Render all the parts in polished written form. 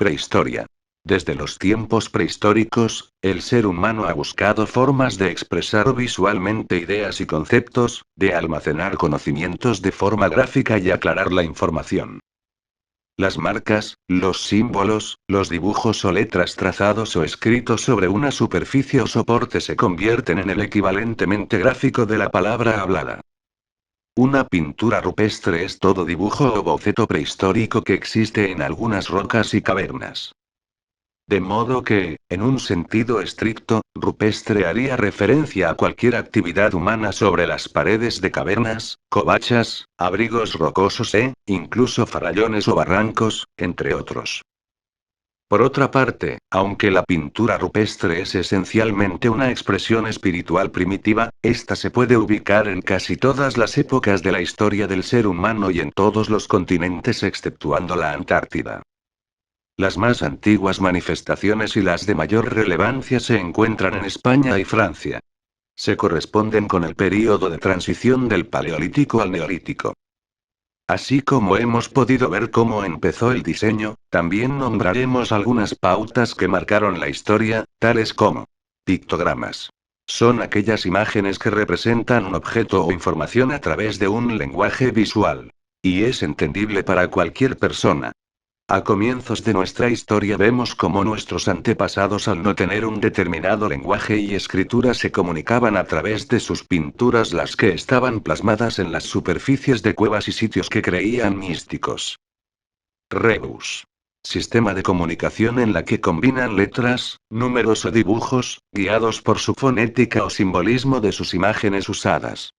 Prehistoria. Desde los tiempos prehistóricos, el ser humano ha buscado formas de expresar visualmente ideas y conceptos, de almacenar conocimientos de forma gráfica y aclarar la información. Las marcas, los símbolos, los dibujos o letras trazados o escritos sobre una superficie o soporte se convierten en el equivalentemente gráfico de la palabra hablada. Una pintura rupestre es todo dibujo o boceto prehistórico que existe en algunas rocas y cavernas. De modo que, en un sentido estricto, rupestre haría referencia a cualquier actividad humana sobre las paredes de cavernas, covachas, abrigos rocosos incluso farallones o barrancos, entre otros. Por otra parte, aunque la pintura rupestre es esencialmente una expresión espiritual primitiva, esta se puede ubicar en casi todas las épocas de la historia del ser humano y en todos los continentes exceptuando la Antártida. Las más antiguas manifestaciones y las de mayor relevancia se encuentran en España y Francia. Se corresponden con el período de transición del Paleolítico al Neolítico. Así como hemos podido ver cómo empezó el diseño, también nombraremos algunas pautas que marcaron la historia, tales como pictogramas. Son aquellas imágenes que representan un objeto o información a través de un lenguaje visual. Y es entendible para cualquier persona. A comienzos de nuestra historia vemos cómo nuestros antepasados, al no tener un determinado lenguaje y escritura, se comunicaban a través de sus pinturas, las que estaban plasmadas en las superficies de cuevas y sitios que creían místicos. Rebus. Sistema de comunicación en la que combinan letras, números o dibujos, guiados por su fonética o simbolismo de sus imágenes usadas.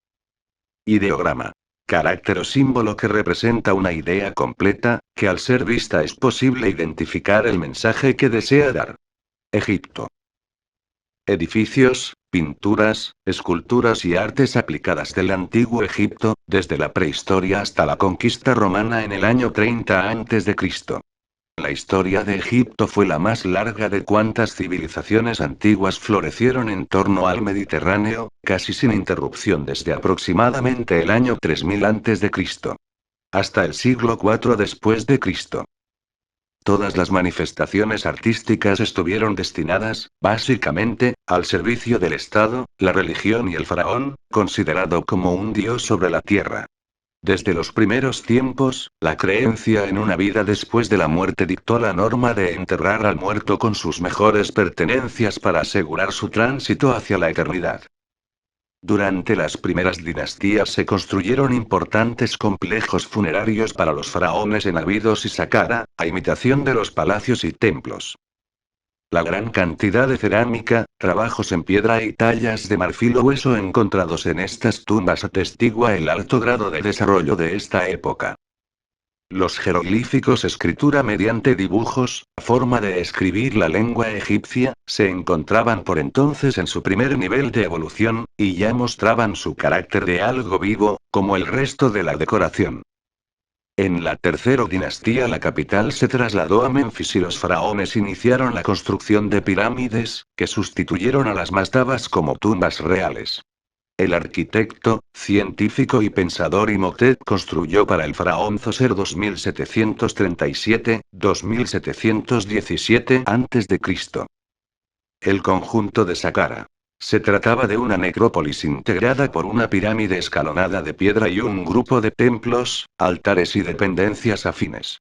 Ideograma. Carácter o símbolo que representa una idea completa, que al ser vista es posible identificar el mensaje que desea dar. Egipto. Edificios, pinturas, esculturas y artes aplicadas del antiguo Egipto, desde la prehistoria hasta la conquista romana en el año 30 a.C. La historia de Egipto fue la más larga de cuantas civilizaciones antiguas florecieron en torno al Mediterráneo, casi sin interrupción desde aproximadamente el año 3000 a.C. hasta el siglo IV después de Cristo. Todas las manifestaciones artísticas estuvieron destinadas, básicamente, al servicio del Estado, la religión y el faraón, considerado como un dios sobre la tierra. Desde los primeros tiempos, la creencia en una vida después de la muerte dictó la norma de enterrar al muerto con sus mejores pertenencias para asegurar su tránsito hacia la eternidad. Durante las primeras dinastías se construyeron importantes complejos funerarios para los faraones en Abidos y Saqqara, a imitación de los palacios y templos. La gran cantidad de cerámica, trabajos en piedra y tallas de marfil o hueso encontrados en estas tumbas atestigua el alto grado de desarrollo de esta época. Los jeroglíficos, escritura mediante dibujos, forma de escribir la lengua egipcia, se encontraban por entonces en su primer nivel de evolución, y ya mostraban su carácter de algo vivo, como el resto de la decoración. En la tercera dinastía la capital se trasladó a Menfis y los faraones iniciaron la construcción de pirámides, que sustituyeron a las mastabas como tumbas reales. El arquitecto, científico y pensador Imhotep construyó para el faraón Zoser 2717 a.C. El conjunto de Saqqara. Se trataba de una necrópolis integrada por una pirámide escalonada de piedra y un grupo de templos, altares y dependencias afines.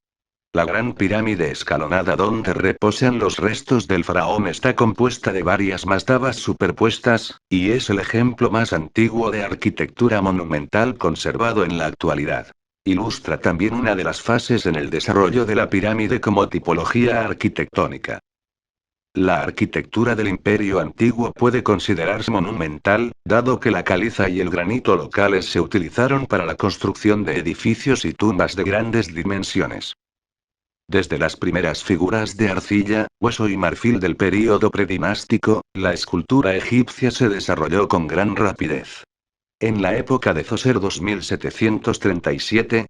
La gran pirámide escalonada donde reposan los restos del faraón está compuesta de varias mastabas superpuestas, y es el ejemplo más antiguo de arquitectura monumental conservado en la actualidad. Ilustra también una de las fases en el desarrollo de la pirámide como tipología arquitectónica. La arquitectura del Imperio Antiguo puede considerarse monumental, dado que la caliza y el granito locales se utilizaron para la construcción de edificios y tumbas de grandes dimensiones. Desde las primeras figuras de arcilla, hueso y marfil del período predinástico, la escultura egipcia se desarrolló con gran rapidez. En la época de Zoser 2717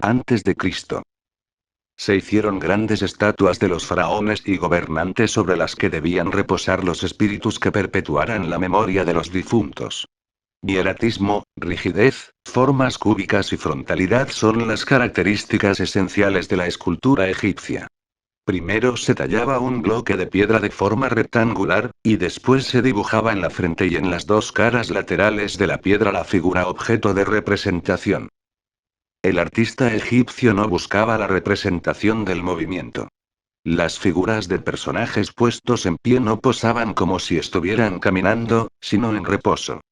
a.C. se hicieron grandes estatuas de los faraones y gobernantes sobre las que debían reposar los espíritus que perpetuaran la memoria de los difuntos. Hieratismo, rigidez, formas cúbicas y frontalidad son las características esenciales de la escultura egipcia. Primero se tallaba un bloque de piedra de forma rectangular, y después se dibujaba en la frente y en las dos caras laterales de la piedra la figura objeto de representación. El artista egipcio no buscaba la representación del movimiento. Las figuras de personajes puestos en pie no posaban como si estuvieran caminando, sino en reposo.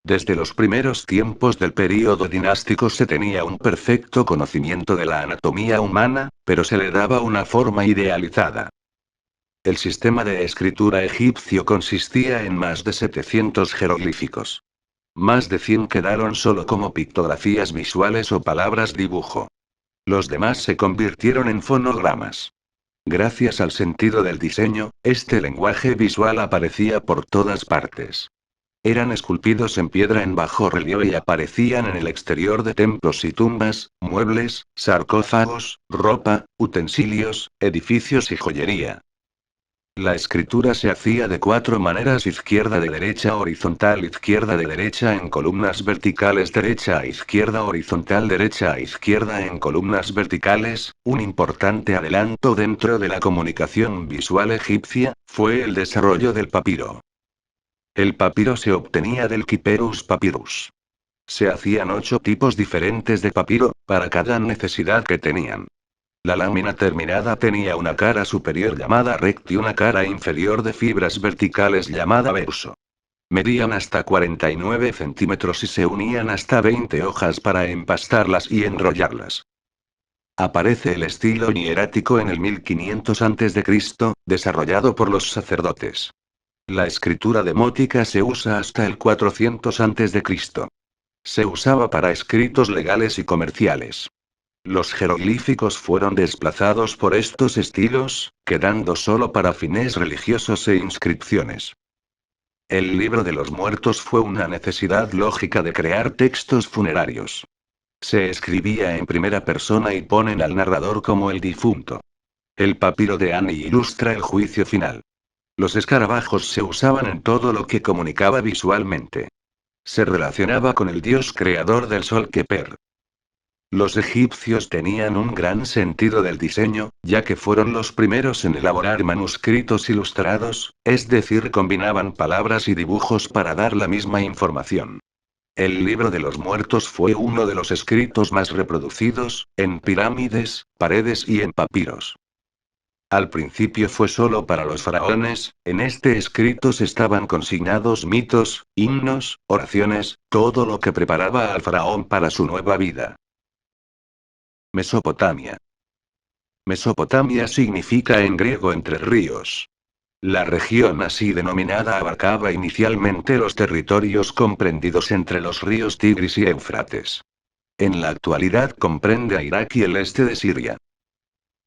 Desde los primeros tiempos del período dinástico se tenía un perfecto conocimiento de la anatomía humana, pero se le daba una forma idealizada. El sistema de escritura egipcio consistía en más de 700 jeroglíficos. Más de 100 quedaron solo como pictografías visuales o palabras dibujo. Los demás se convirtieron en fonogramas. Gracias al sentido del diseño, este lenguaje visual aparecía por todas partes. Eran esculpidos en piedra en bajo relieve y aparecían en el exterior de templos y tumbas, muebles, sarcófagos, ropa, utensilios, edificios y joyería. La escritura se hacía de 4 maneras: izquierda de derecha horizontal, izquierda de derecha en columnas verticales, derecha a izquierda horizontal, derecha a izquierda en columnas verticales. Un importante adelanto dentro de la comunicación visual egipcia fue el desarrollo del papiro. El papiro se obtenía del Kyperus papyrus. Se hacían 8 tipos diferentes de papiro, para cada necesidad que tenían. La lámina terminada tenía una cara superior llamada rect y una cara inferior de fibras verticales llamada verso. Medían hasta 49 centímetros y se unían hasta 20 hojas para empastarlas y enrollarlas. Aparece el estilo hierático en el 1500 a.C., desarrollado por los sacerdotes. La escritura demótica se usa hasta el 400 a.C. Se usaba para escritos legales y comerciales. Los jeroglíficos fueron desplazados por estos estilos, quedando solo para fines religiosos e inscripciones. El libro de los muertos fue una necesidad lógica de crear textos funerarios. Se escribía en primera persona y ponen al narrador como el difunto. El papiro de Ani ilustra el juicio final. Los escarabajos se usaban en todo lo que comunicaba visualmente. Se relacionaba con el dios creador del sol Keper. Los egipcios tenían un gran sentido del diseño, ya que fueron los primeros en elaborar manuscritos ilustrados, es decir, combinaban palabras y dibujos para dar la misma información. El libro de los muertos fue uno de los escritos más reproducidos, en pirámides, paredes y en papiros. Al principio fue solo para los faraones. En este escrito estaban consignados mitos, himnos, oraciones, todo lo que preparaba al faraón para su nueva vida. Mesopotamia. Mesopotamia significa en griego entre ríos. La región así denominada abarcaba inicialmente los territorios comprendidos entre los ríos Tigris y Éufrates. En la actualidad comprende a Irak y el este de Siria.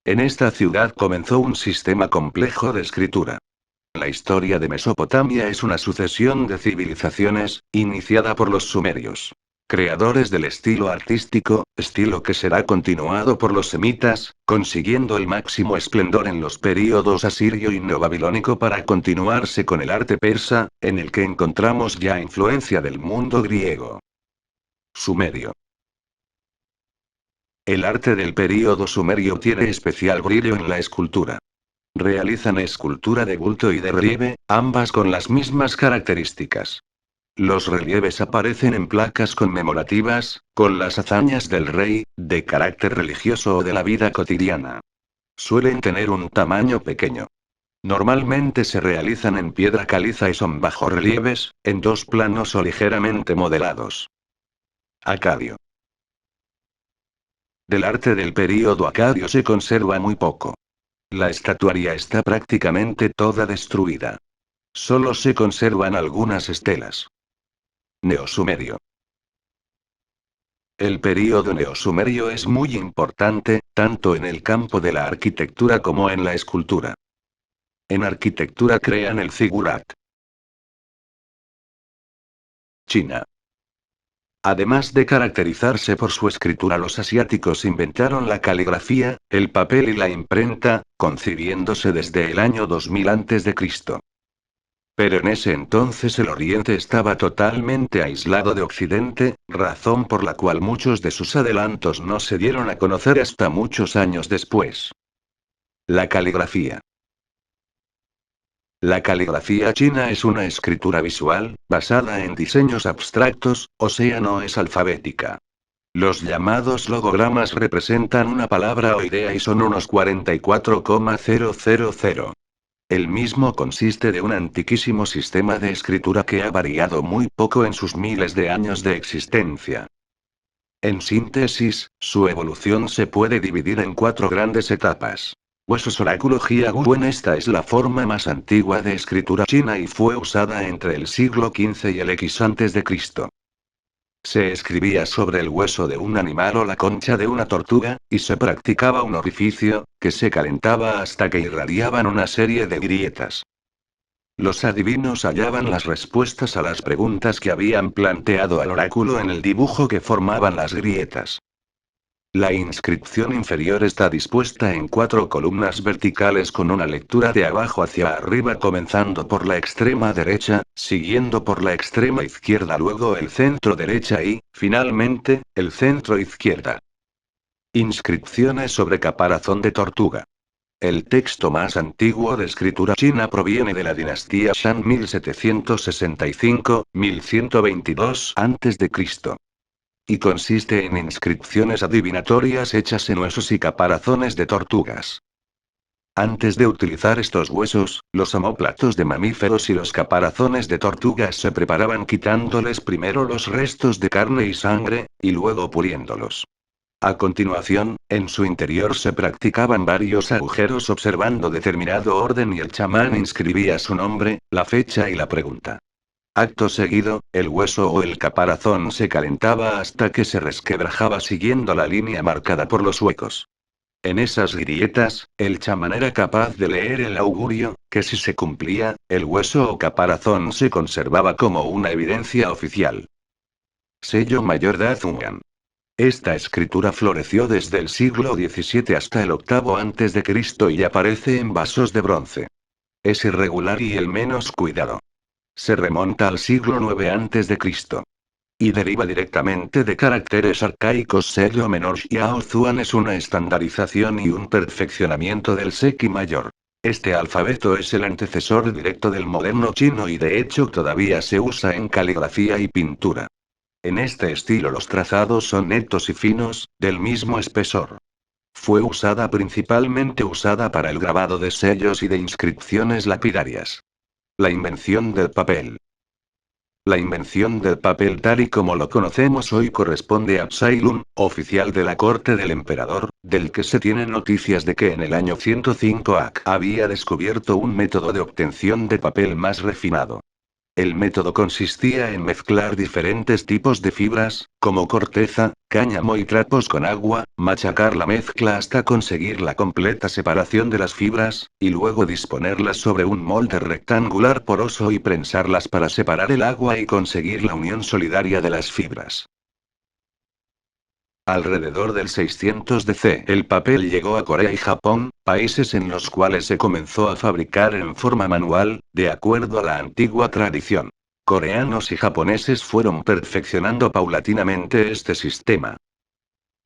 En esta ciudad comenzó un sistema complejo de escritura. La historia de Mesopotamia es una sucesión de civilizaciones, iniciada por los sumerios. Creadores del estilo artístico, estilo que será continuado por los semitas, consiguiendo el máximo esplendor en los períodos asirio y neobabilónico para continuarse con el arte persa, en el que encontramos ya influencia del mundo griego. Sumerio. El arte del período sumerio tiene especial brillo en la escultura. Realizan escultura de bulto y de relieve, ambas con las mismas características. Los relieves aparecen en placas conmemorativas, con las hazañas del rey, de carácter religioso o de la vida cotidiana. Suelen tener un tamaño pequeño. Normalmente se realizan en piedra caliza y son bajorrelieves, en 2 planos o ligeramente modelados. Acadio. Del arte del período acadio se conserva muy poco. La estatuaria está prácticamente toda destruida. Solo se conservan algunas estelas. Neosumerio. El período neosumerio es muy importante, tanto en el campo de la arquitectura como en la escultura. En arquitectura crean el zigurat. China. Además de caracterizarse por su escritura, los asiáticos inventaron la caligrafía, el papel y la imprenta, concibiéndose desde el año 2000 a.C. Pero en ese entonces el Oriente estaba totalmente aislado de Occidente, razón por la cual muchos de sus adelantos no se dieron a conocer hasta muchos años después. La caligrafía. La caligrafía china es una escritura visual, basada en diseños abstractos, o sea, no es alfabética. Los llamados logogramas representan una palabra o idea y son unos 44,000. El mismo consiste de un antiquísimo sistema de escritura que ha variado muy poco en sus miles de años de existencia. En síntesis, su evolución se puede dividir en cuatro grandes etapas. Huesos oráculo Jiaguen. Esta es la forma más antigua de escritura china y fue usada entre el siglo XV y el X antes de Cristo. Se escribía sobre el hueso de un animal o la concha de una tortuga, y se practicaba un orificio, que se calentaba hasta que irradiaban una serie de grietas. Los adivinos hallaban las respuestas a las preguntas que habían planteado al oráculo en el dibujo que formaban las grietas. La inscripción inferior está dispuesta en cuatro columnas verticales con una lectura de abajo hacia arriba comenzando por la extrema derecha, siguiendo por la extrema izquierda, luego el centro derecha y, finalmente, el centro izquierda. Inscripciones sobre caparazón de tortuga. El texto más antiguo de escritura china proviene de la dinastía Shang 1765-1122 a.C. Y consiste en inscripciones adivinatorias hechas en huesos y caparazones de tortugas. Antes de utilizar estos huesos, los omóplatos de mamíferos y los caparazones de tortugas se preparaban quitándoles primero los restos de carne y sangre, y luego puliéndolos. A continuación, en su interior se practicaban varios agujeros observando determinado orden y el chamán inscribía su nombre, la fecha y la pregunta. Acto seguido, el hueso o el caparazón se calentaba hasta que se resquebrajaba siguiendo la línea marcada por los huecos. En esas grietas, el chamán era capaz de leer el augurio, que si se cumplía, el hueso o caparazón se conservaba como una evidencia oficial. Sello mayor de Azungan. Esta escritura floreció desde el siglo XVII hasta el VIII a.C. y aparece en vasos de bronce. Es irregular y el menos cuidado. Se remonta al siglo IX a.C. Y deriva directamente de caracteres arcaicos. Sello menor Xiao Zuan es una estandarización y un perfeccionamiento del Seki mayor. Este alfabeto es el antecesor directo del moderno chino y de hecho todavía se usa en caligrafía y pintura. En este estilo los trazados son netos y finos, del mismo espesor. Fue principalmente usada para el grabado de sellos y de inscripciones lapidarias. La invención del papel. La invención del papel tal y como lo conocemos hoy corresponde a Tsai Lun, oficial de la corte del emperador, del que se tienen noticias de que en el año 105 AC había descubierto un método de obtención de papel más refinado. El método consistía en mezclar diferentes tipos de fibras, como corteza, cáñamo y trapos con agua, machacar la mezcla hasta conseguir la completa separación de las fibras, y luego disponerlas sobre un molde rectangular poroso y prensarlas para separar el agua y conseguir la unión solidaria de las fibras. Alrededor del 600 DC, el papel llegó a Corea y Japón, países en los cuales se comenzó a fabricar en forma manual, de acuerdo a la antigua tradición. Coreanos y japoneses fueron perfeccionando paulatinamente este sistema.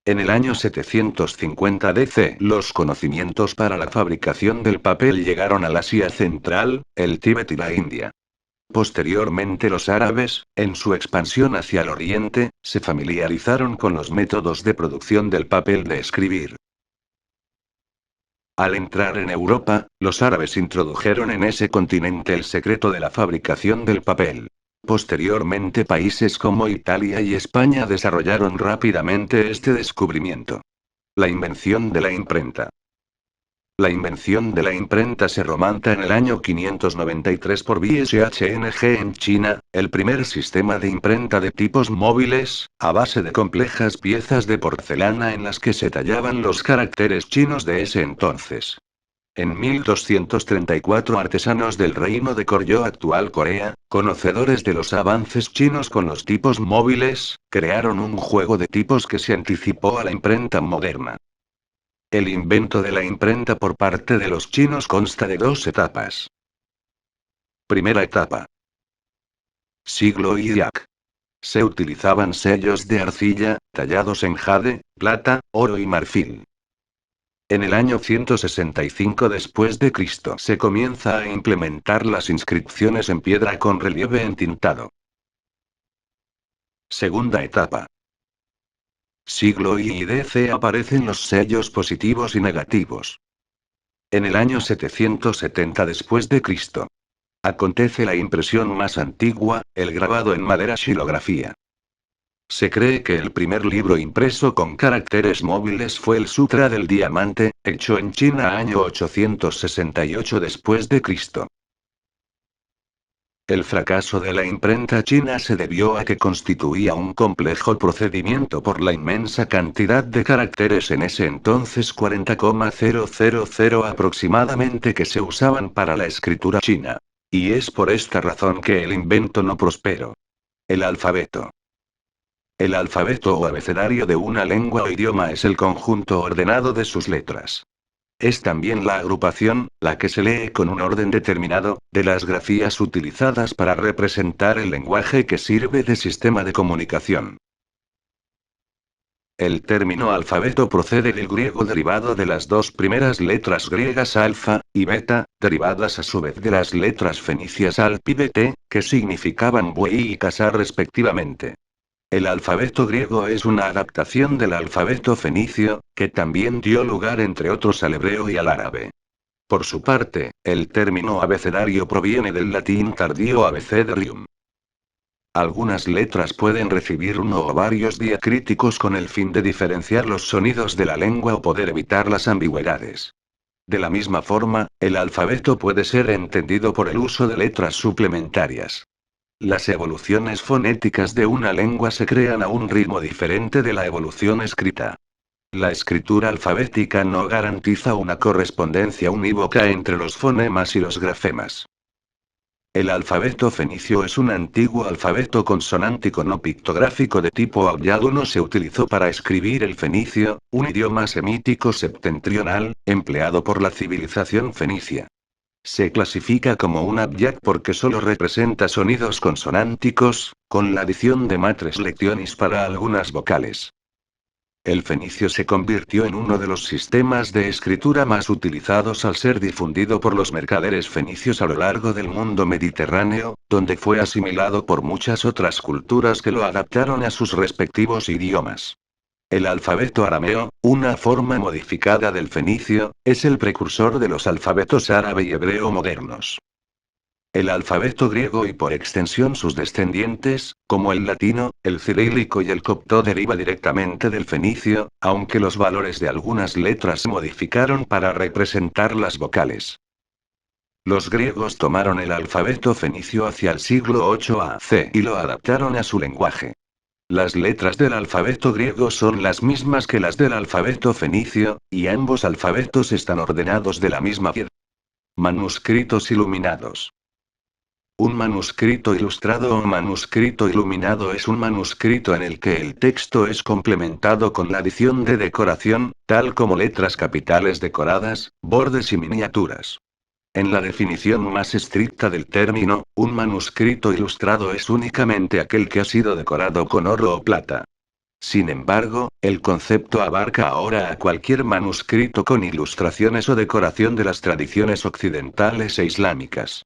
En el año 750 DC, los conocimientos para la fabricación del papel llegaron al Asia Central, el Tíbet y la India. Posteriormente los árabes, en su expansión hacia el oriente, se familiarizaron con los métodos de producción del papel de escribir. Al entrar en Europa, los árabes introdujeron en ese continente el secreto de la fabricación del papel. Posteriormente países como Italia y España desarrollaron rápidamente este descubrimiento. La invención de la imprenta. La invención de la imprenta se remonta en el año 593 por BSHNG en China, el primer sistema de imprenta de tipos móviles, a base de complejas piezas de porcelana en las que se tallaban los caracteres chinos de ese entonces. En 1234 artesanos del reino de Goryeo, actual Corea, conocedores de los avances chinos con los tipos móviles, crearon un juego de tipos que se anticipó a la imprenta moderna. El invento de la imprenta por parte de los chinos consta de dos etapas. Primera etapa. Siglo Irak. Se utilizaban sellos de arcilla, tallados en jade, plata, oro y marfil. En el año 165 después de Cristo se comienza a implementar las inscripciones en piedra con relieve entintado. Segunda etapa. Siglo I y DC aparecen los sellos positivos y negativos. En el año 770 después de Cristo acontece la impresión más antigua, el grabado en madera xilografía. Se cree que el primer libro impreso con caracteres móviles fue el Sutra del Diamante, hecho en China año 868 después de Cristo. El fracaso de la imprenta china se debió a que constituía un complejo procedimiento por la inmensa cantidad de caracteres en ese entonces 40,000 aproximadamente que se usaban para la escritura china. Y es por esta razón que el invento no prosperó. El alfabeto. El alfabeto o abecedario de una lengua o idioma es el conjunto ordenado de sus letras. Es también la agrupación, la que se lee con un orden determinado, de las grafías utilizadas para representar el lenguaje que sirve de sistema de comunicación. El término alfabeto procede del griego derivado de las dos primeras letras griegas alfa y beta, derivadas a su vez de las letras fenicias alp y bete, que significaban buey y casa respectivamente. El alfabeto griego es una adaptación del alfabeto fenicio, que también dio lugar entre otros al hebreo y al árabe. Por su parte, el término abecedario proviene del latín tardío abecedarium. Algunas letras pueden recibir uno o varios diacríticos con el fin de diferenciar los sonidos de la lengua o poder evitar las ambigüedades. De la misma forma, el alfabeto puede ser entendido por el uso de letras suplementarias. Las evoluciones fonéticas de una lengua se crean a un ritmo diferente de la evolución escrita. La escritura alfabética no garantiza una correspondencia unívoca entre los fonemas y los grafemas. El alfabeto fenicio es un antiguo alfabeto consonántico no pictográfico de tipo abyad. No se utilizó para escribir el fenicio, un idioma semítico septentrional, empleado por la civilización fenicia. Se clasifica como un abyad porque solo representa sonidos consonánticos, con la adición de matres lectionis para algunas vocales. El fenicio se convirtió en uno de los sistemas de escritura más utilizados al ser difundido por los mercaderes fenicios a lo largo del mundo mediterráneo, donde fue asimilado por muchas otras culturas que lo adaptaron a sus respectivos idiomas. El alfabeto arameo, una forma modificada del fenicio, es el precursor de los alfabetos árabe y hebreo modernos. El alfabeto griego y por extensión sus descendientes, como el latino, el cirílico y el copto deriva directamente del fenicio, aunque los valores de algunas letras se modificaron para representar las vocales. Los griegos tomaron el alfabeto fenicio hacia el siglo VIII a.C. y lo adaptaron a su lenguaje. Las letras del alfabeto griego son las mismas que las del alfabeto fenicio, y ambos alfabetos están ordenados de la misma manera. Manuscritos iluminados. Un manuscrito ilustrado o manuscrito iluminado es un manuscrito en el que el texto es complementado con la adición de decoración, tal como letras capitales decoradas, bordes y miniaturas. En la definición más estricta del término, un manuscrito ilustrado es únicamente aquel que ha sido decorado con oro o plata. Sin embargo, el concepto abarca ahora a cualquier manuscrito con ilustraciones o decoración de las tradiciones occidentales e islámicas.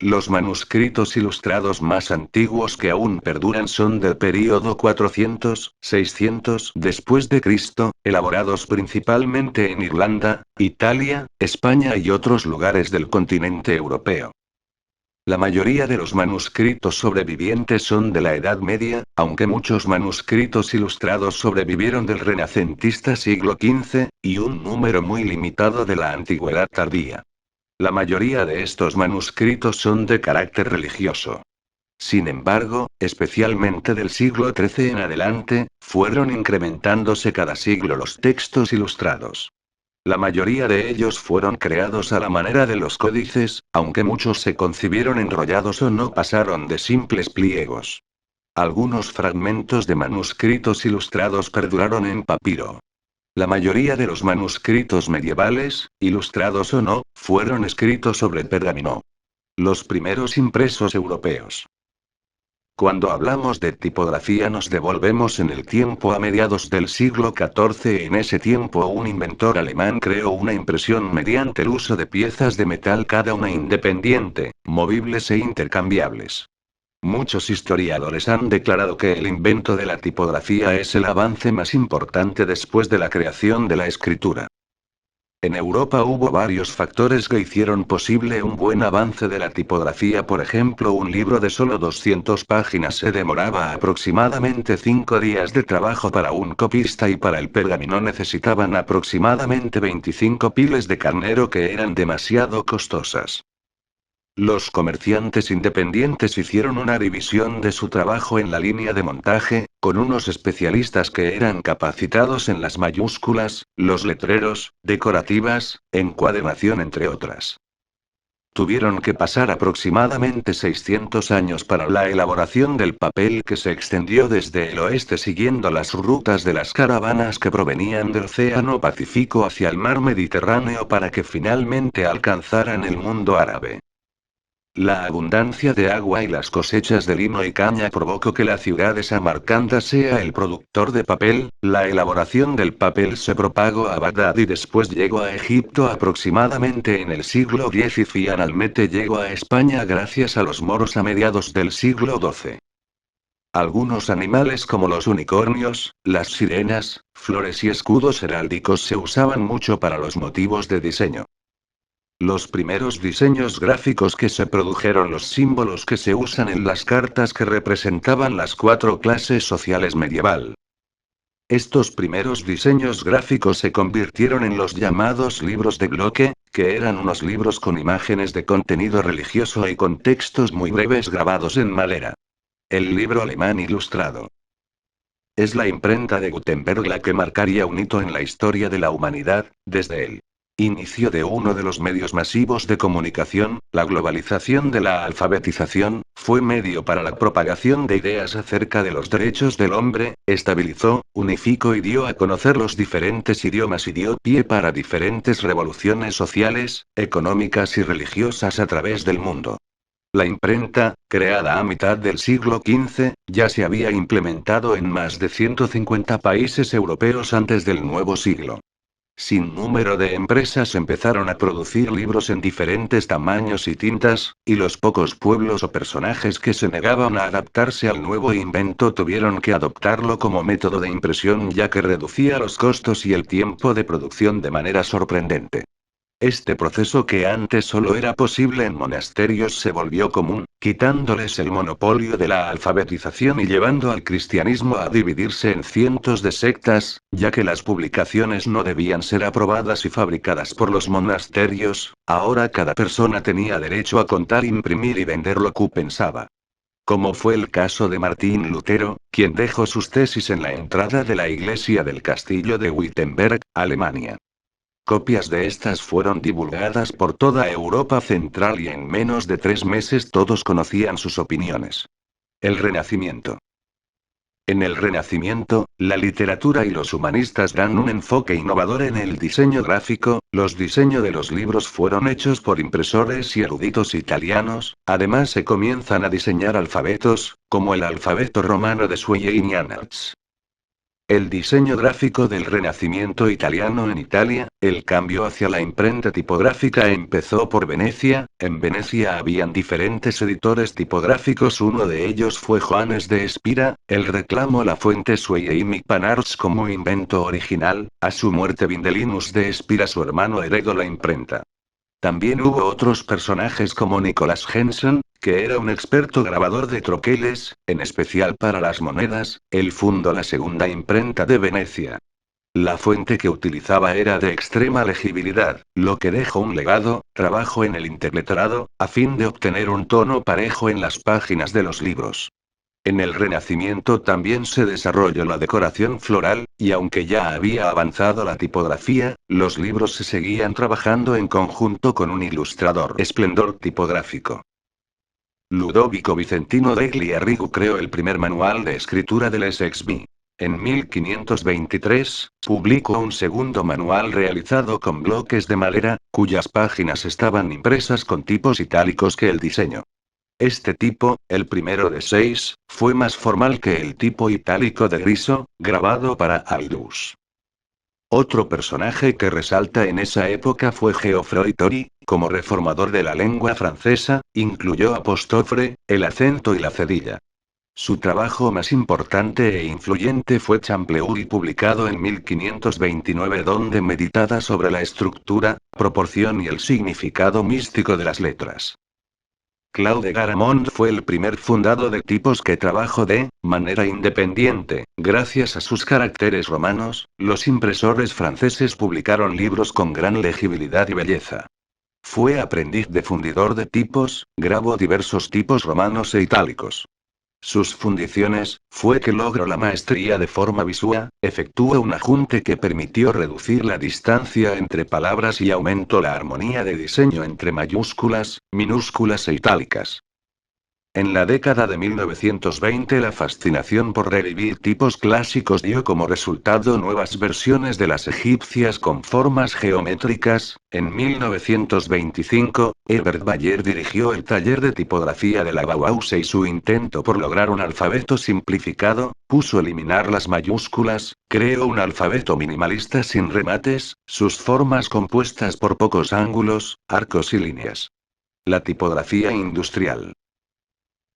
Los manuscritos ilustrados más antiguos que aún perduran son del período 400-600 después de Cristo, elaborados principalmente en Irlanda, Italia, España y otros lugares del continente europeo. La mayoría de los manuscritos sobrevivientes son de la Edad Media, aunque muchos manuscritos ilustrados sobrevivieron del renacentista siglo XV, y un número muy limitado de la Antigüedad tardía. La mayoría de estos manuscritos son de carácter religioso. Sin embargo, especialmente del siglo XIII en adelante, fueron incrementándose cada siglo los textos ilustrados. La mayoría de ellos fueron creados a la manera de los códices, aunque muchos se concibieron enrollados o no pasaron de simples pliegos. Algunos fragmentos de manuscritos ilustrados perduraron en papiro. La mayoría de los manuscritos medievales, ilustrados o no, fueron escritos sobre pergamino. Los primeros impresos europeos. Cuando hablamos de tipografía nos devolvemos en el tiempo a mediados del siglo XIV. En ese tiempo un inventor alemán creó una impresión mediante el uso de piezas de metal, cada una independiente, movibles e intercambiables. Muchos historiadores han declarado que el invento de la tipografía es el avance más importante después de la creación de la escritura. En Europa hubo varios factores que hicieron posible un buen avance de la tipografía. Por ejemplo, un libro de solo 200 páginas se demoraba aproximadamente 5 días de trabajo para un copista, y para el pergamino necesitaban aproximadamente 25 piles de carnero, que eran demasiado costosas. Los comerciantes independientes hicieron una división de su trabajo en la línea de montaje, con unos especialistas que eran capacitados en las mayúsculas, los letreros, decorativas, encuadernación, entre otras. Tuvieron que pasar aproximadamente 600 años para la elaboración del papel, que se extendió desde el oeste siguiendo las rutas de las caravanas que provenían del Océano Pacífico hacia el mar Mediterráneo, para que finalmente alcanzaran el mundo árabe. La abundancia de agua y las cosechas de lino y caña provocó que la ciudad de Samarcanda sea el productor de papel. La elaboración del papel se propagó a Bagdad y después llegó a Egipto aproximadamente en el siglo X, y finalmente llegó a España gracias a los moros a mediados del siglo XII. Algunos animales como los unicornios, las sirenas, flores y escudos heráldicos se usaban mucho para los motivos de diseño. Los primeros diseños gráficos que se produjeron, los símbolos que se usan en las cartas que representaban las 4 clases sociales medieval. Estos primeros diseños gráficos se convirtieron en los llamados libros de bloque, que eran unos libros con imágenes de contenido religioso y con textos muy breves grabados en madera. El libro alemán ilustrado. Es la imprenta de Gutenberg la que marcaría un hito en la historia de la humanidad, desde el inicio de uno de los medios masivos de comunicación. La globalización de la alfabetización fue medio para la propagación de ideas acerca de los derechos del hombre, estabilizó, unificó y dio a conocer los diferentes idiomas, y dio pie para diferentes revoluciones sociales, económicas y religiosas a través del mundo. La imprenta, creada a mitad del siglo XV, ya se había implementado en más de 150 países europeos antes del nuevo siglo. Sin número de empresas empezaron a producir libros en diferentes tamaños y tintas, y los pocos pueblos o personajes que se negaban a adaptarse al nuevo invento tuvieron que adoptarlo como método de impresión, ya que reducía los costos y el tiempo de producción de manera sorprendente. Este proceso, que antes solo era posible en monasterios, se volvió común, quitándoles el monopolio de la alfabetización y llevando al cristianismo a dividirse en cientos de sectas, ya que las publicaciones no debían ser aprobadas y fabricadas por los monasterios. Ahora cada persona tenía derecho a contar, imprimir y vender lo que pensaba. Como fue el caso de Martín Lutero, quien dejó sus tesis en la entrada de la iglesia del castillo de Wittenberg, Alemania. Copias de estas fueron divulgadas por toda Europa Central y en menos de 3 meses todos conocían sus opiniones. El Renacimiento. En el Renacimiento, la literatura y los humanistas dan un enfoque innovador en el diseño gráfico. Los diseños de los libros fueron hechos por impresores y eruditos italianos. Además se comienzan a diseñar alfabetos, como el alfabeto romano de Sueñe-Iñarz. El diseño gráfico del Renacimiento italiano en Italia. El cambio hacia la imprenta tipográfica empezó por Venecia. En Venecia habían diferentes editores tipográficos, uno de ellos fue Johannes de Espira. El reclamó la fuente Sueñe Panarts como invento original. A su muerte Vindelinus de Espira, su hermano, heredó la imprenta. También hubo otros personajes como Nicolas Henson, que era un experto grabador de troqueles, en especial para las monedas. Él fundó la segunda imprenta de Venecia. La fuente que utilizaba era de extrema legibilidad, lo que dejó un legado. Trabajó en el interletrado, a fin de obtener un tono parejo en las páginas de los libros. En el Renacimiento también se desarrolló la decoración floral, y aunque ya había avanzado la tipografía, los libros se seguían trabajando en conjunto con un ilustrador. Esplendor tipográfico. Ludovico Vicentino degli Arrigo creó el primer manual de escritura del Essex. En 1523, publicó un segundo manual realizado con bloques de madera, cuyas páginas estaban impresas con tipos itálicos que el diseño. Este tipo, el primero de 6, fue más formal que el tipo itálico de Riso, grabado para Aldus. Otro personaje que resalta en esa época fue Geoffroy Tory, como reformador de la lengua francesa, incluyó apóstrofe, el acento y la cedilla. Su trabajo más importante e influyente fue Champleuri, publicado en 1529, donde meditaba sobre la estructura, proporción y el significado místico de las letras. Claude Garamond fue el primer fundador de tipos que trabajó de manera independiente. Gracias a sus caracteres romanos, los impresores franceses publicaron libros con gran legibilidad y belleza. Fue aprendiz de fundidor de tipos, grabó diversos tipos romanos e itálicos. Sus fundiciones, fue que logró la maestría de forma visual, efectuó un ajunte que permitió reducir la distancia entre palabras y aumentó la armonía de diseño entre mayúsculas, minúsculas e itálicas. En la década de 1920 la fascinación por revivir tipos clásicos dio como resultado nuevas versiones de las egipcias con formas geométricas. En 1925, Herbert Bayer dirigió el taller de tipografía de la Bauhaus y su intento por lograr un alfabeto simplificado, puso eliminar las mayúsculas, creó un alfabeto minimalista sin remates, sus formas compuestas por pocos ángulos, arcos y líneas. La tipografía industrial.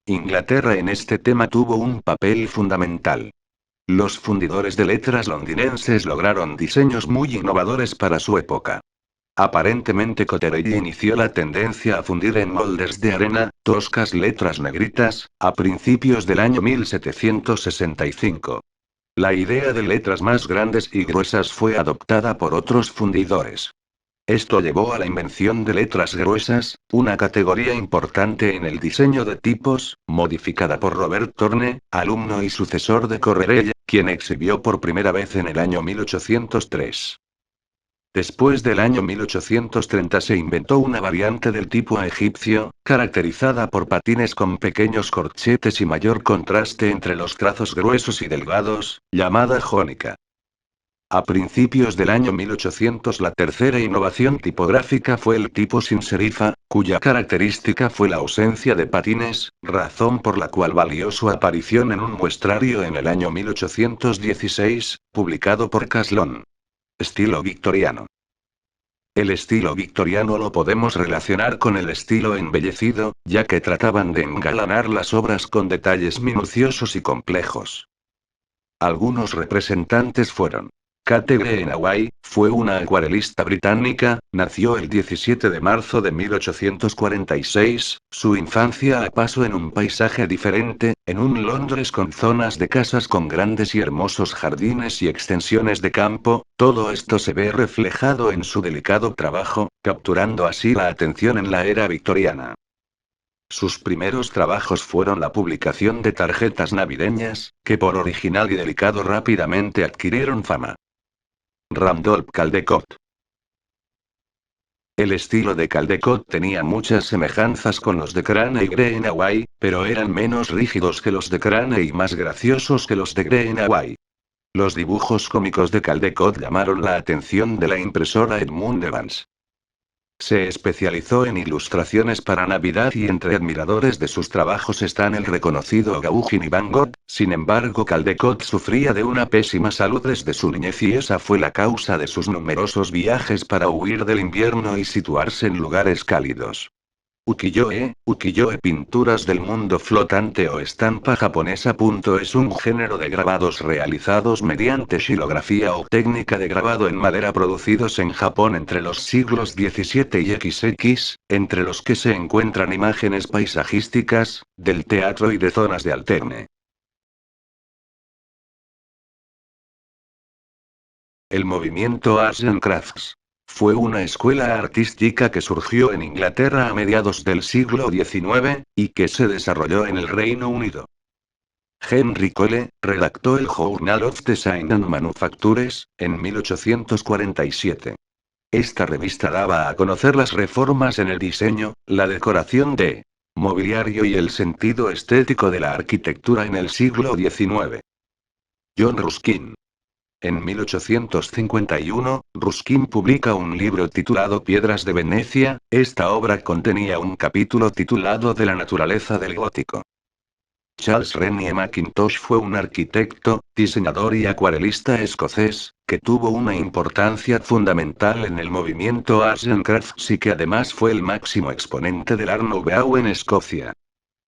Inglaterra en este tema tuvo un papel fundamental. Los fundidores de letras londinenses lograron diseños muy innovadores para su época. Aparentemente Cotteray inició la tendencia a fundir en moldes de arena, toscas letras negritas, a principios del año 1765. La idea de letras más grandes y gruesas fue adoptada por otros fundidores. Esto llevó a la invención de letras gruesas, una categoría importante en el diseño de tipos, modificada por Robert Thorne, alumno y sucesor de Correrella, quien exhibió por primera vez en el año 1803. Después del año 1830 se inventó una variante del tipo egipcio, caracterizada por patines con pequeños corchetes y mayor contraste entre los trazos gruesos y delgados, llamada jónica. A principios del año 1800 la tercera innovación tipográfica fue el tipo sin serifa, cuya característica fue la ausencia de patines, razón por la cual valió su aparición en un muestrario en el año 1816, publicado por Caslon. Estilo victoriano. El estilo victoriano lo podemos relacionar con el estilo embellecido, ya que trataban de engalanar las obras con detalles minuciosos y complejos. Algunos representantes fueron Kate Greenaway, fue una acuarelista británica, nació el 17 de marzo de 1846, su infancia la pasó en un paisaje diferente, en un Londres con zonas de casas con grandes y hermosos jardines y extensiones de campo. Todo esto se ve reflejado en su delicado trabajo, capturando así la atención en la era victoriana. Sus primeros trabajos fueron la publicación de tarjetas navideñas, que por original y delicado rápidamente adquirieron fama. Randolph Caldecott. El estilo de Caldecott tenía muchas semejanzas con los de Crane y Greenaway, pero eran menos rígidos que los de Crane y más graciosos que los de Greenaway. Los dibujos cómicos de Caldecott llamaron la atención de la impresora Edmund Evans. Se especializó en ilustraciones para Navidad y entre admiradores de sus trabajos están el reconocido Gauguin y Van Gogh. Sin embargo, Caldecott sufría de una pésima salud desde su niñez y esa fue la causa de sus numerosos viajes para huir del invierno y situarse en lugares cálidos. Ukiyo-e pinturas del mundo flotante o estampa japonesa. Es un género de grabados realizados mediante xilografía o técnica de grabado en madera producidos en Japón entre los siglos XVII y XX, entre los que se encuentran imágenes paisajísticas, del teatro y de zonas de alterne. El movimiento Arts and Crafts fue una escuela artística que surgió en Inglaterra a mediados del siglo XIX, y que se desarrolló en el Reino Unido. Henry Cole, redactó el Journal of Design and Manufactures, en 1847. Esta revista daba a conocer las reformas en el diseño, la decoración de mobiliario y el sentido estético de la arquitectura en el siglo XIX. John Ruskin. En 1851, Ruskin publica un libro titulado Piedras de Venecia. Esta obra contenía un capítulo titulado De la naturaleza del gótico. Charles Rennie Mackintosh fue un arquitecto, diseñador y acuarelista escocés, que tuvo una importancia fundamental en el movimiento Arts and Crafts y que además fue el máximo exponente del Art Nouveau en Escocia.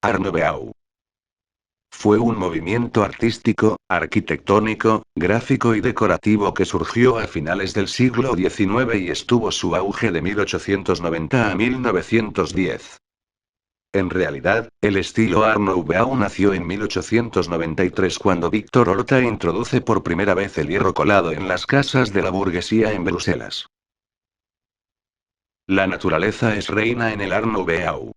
Art Nouveau fue un movimiento artístico, arquitectónico, gráfico y decorativo que surgió a finales del siglo XIX y estuvo su auge de 1890 a 1910. En realidad, el estilo Art Nouveau nació en 1893 cuando Victor Horta introduce por primera vez el hierro colado en las casas de la burguesía en Bruselas. La naturaleza es reina en el Art Nouveau.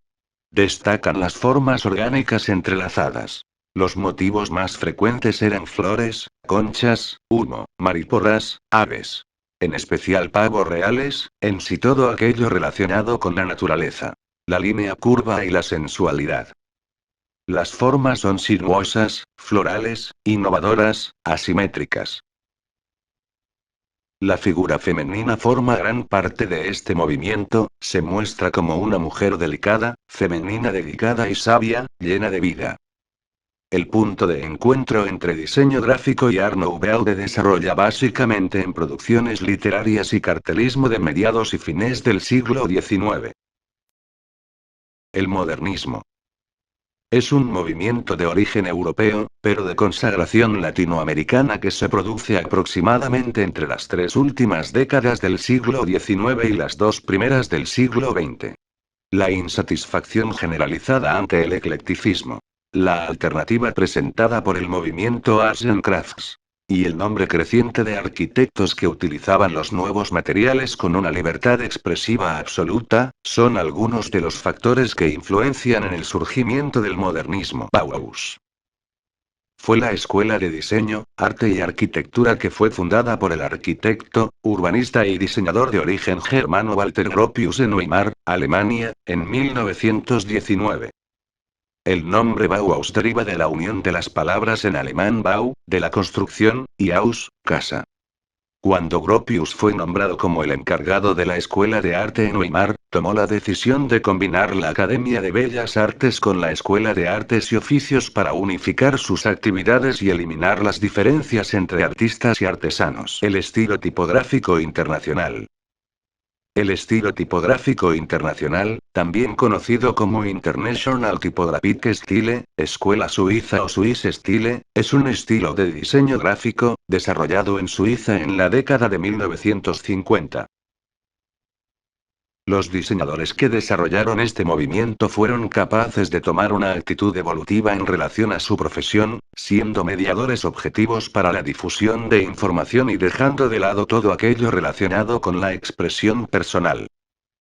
Destacan las formas orgánicas entrelazadas. Los motivos más frecuentes eran flores, conchas, humo, mariposas, aves. En especial pavos reales, en sí todo aquello relacionado con la naturaleza. La línea curva y la sensualidad. Las formas son sinuosas, florales, innovadoras, asimétricas. La figura femenina forma gran parte de este movimiento, se muestra como una mujer delicada, femenina dedicada y sabia, llena de vida. El punto de encuentro entre diseño gráfico y Art Nouveau se desarrolla básicamente en producciones literarias y cartelismo de mediados y fines del siglo XIX. El modernismo. Es un movimiento de origen europeo, pero de consagración latinoamericana que se produce aproximadamente entre las tres últimas décadas del siglo XIX y las dos primeras del siglo XX. La insatisfacción generalizada ante el eclecticismo. La alternativa presentada por el movimiento Arts and Crafts. Y el nombre creciente de arquitectos que utilizaban los nuevos materiales con una libertad expresiva absoluta, son algunos de los factores que influencian en el surgimiento del modernismo. Bauhaus. Fue la escuela de diseño, arte y arquitectura que fue fundada por el arquitecto, urbanista y diseñador de origen germano Walter Gropius en Weimar, Alemania, en 1919. El nombre Bauhaus deriva de la unión de las palabras en alemán Bau, de la construcción, y Haus, casa. Cuando Gropius fue nombrado como el encargado de la Escuela de Arte en Weimar, tomó la decisión de combinar la Academia de Bellas Artes con la Escuela de Artes y Oficios para unificar sus actividades y eliminar las diferencias entre artistas y artesanos. El estilo tipográfico internacional. El estilo tipográfico internacional, también conocido como International Typographic Style, Escuela Suiza o Swiss Style, es un estilo de diseño gráfico, desarrollado en Suiza en la década de 1950. Los diseñadores que desarrollaron este movimiento fueron capaces de tomar una actitud evolutiva en relación a su profesión, siendo mediadores objetivos para la difusión de información y dejando de lado todo aquello relacionado con la expresión personal.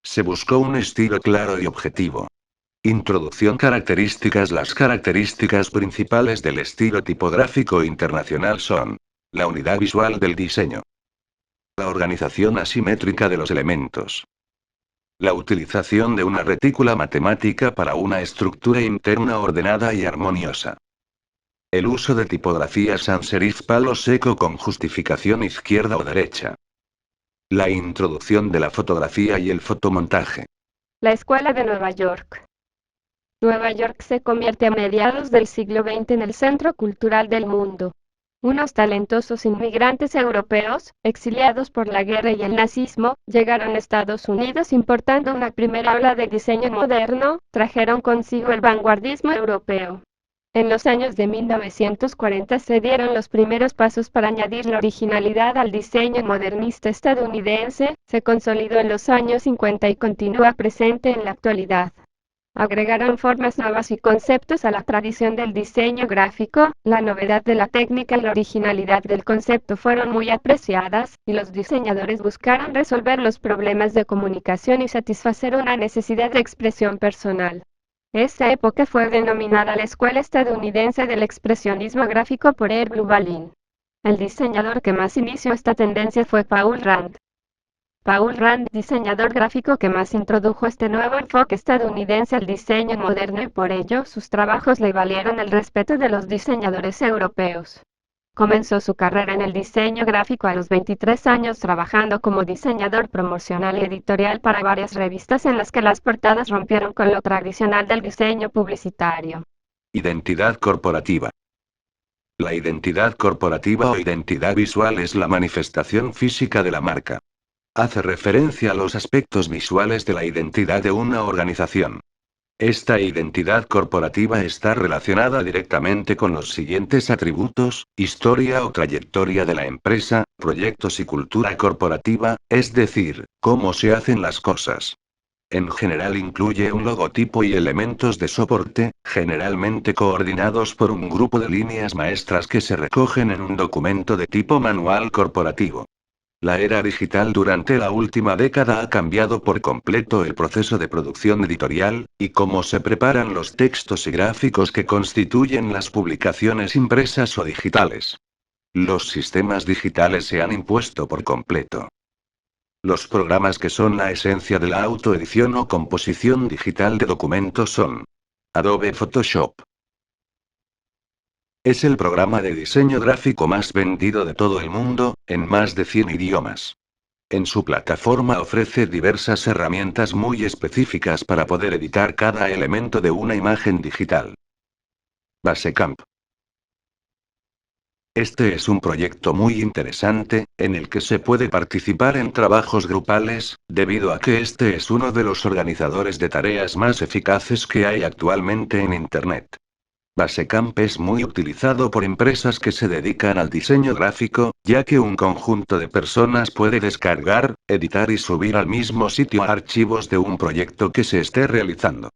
Se buscó un estilo claro y objetivo. Introducción. Características. Las características principales del estilo tipográfico internacional son: la unidad visual del diseño, la organización asimétrica de los elementos, la utilización de una retícula matemática para una estructura interna ordenada y armoniosa. El uso de tipografía sans serif palo seco con justificación izquierda o derecha. La introducción de la fotografía y el fotomontaje. La Escuela de Nueva York. Nueva York se convierte a mediados del siglo XX en el centro cultural del mundo. Unos talentosos inmigrantes europeos, exiliados por la guerra y el nazismo, llegaron a Estados Unidos importando una primera ola de diseño moderno, trajeron consigo el vanguardismo europeo. En los años de 1940 se dieron los primeros pasos para añadir la originalidad al diseño modernista estadounidense, se consolidó en los años 50 y continúa presente en la actualidad. Agregaron formas nuevas y conceptos a la tradición del diseño gráfico, la novedad de la técnica y la originalidad del concepto fueron muy apreciadas, y los diseñadores buscaron resolver los problemas de comunicación y satisfacer una necesidad de expresión personal. Esta época fue denominada la Escuela Estadounidense del Expresionismo Gráfico por Herb Lubalin. El diseñador que más inició esta tendencia fue Paul Rand. Paul Rand, diseñador gráfico que más introdujo este nuevo enfoque estadounidense al diseño moderno y por ello sus trabajos le valieron el respeto de los diseñadores europeos. Comenzó su carrera en el diseño gráfico a los 23 años trabajando como diseñador promocional y editorial para varias revistas en las que las portadas rompieron con lo tradicional del diseño publicitario. Identidad corporativa. La identidad corporativa o identidad visual es la manifestación física de la marca. Hace referencia a los aspectos visuales de la identidad de una organización. Esta identidad corporativa está relacionada directamente con los siguientes atributos: historia o trayectoria de la empresa, proyectos y cultura corporativa, es decir, cómo se hacen las cosas. En general incluye un logotipo y elementos de soporte, generalmente coordinados por un grupo de líneas maestras que se recogen en un documento de tipo manual corporativo. La era digital durante la última década ha cambiado por completo el proceso de producción editorial, y cómo se preparan los textos y gráficos que constituyen las publicaciones impresas o digitales. Los sistemas digitales se han impuesto por completo. Los programas que son la esencia de la autoedición o composición digital de documentos son Adobe Photoshop. Es el programa de diseño gráfico más vendido de todo el mundo, en más de 100 idiomas. En su plataforma ofrece diversas herramientas muy específicas para poder editar cada elemento de una imagen digital. Basecamp. Este es un proyecto muy interesante, en el que se puede participar en trabajos grupales, debido a que este es uno de los organizadores de tareas más eficaces que hay actualmente en Internet. Basecamp es muy utilizado por empresas que se dedican al diseño gráfico, ya que un conjunto de personas puede descargar, editar y subir al mismo sitio archivos de un proyecto que se esté realizando.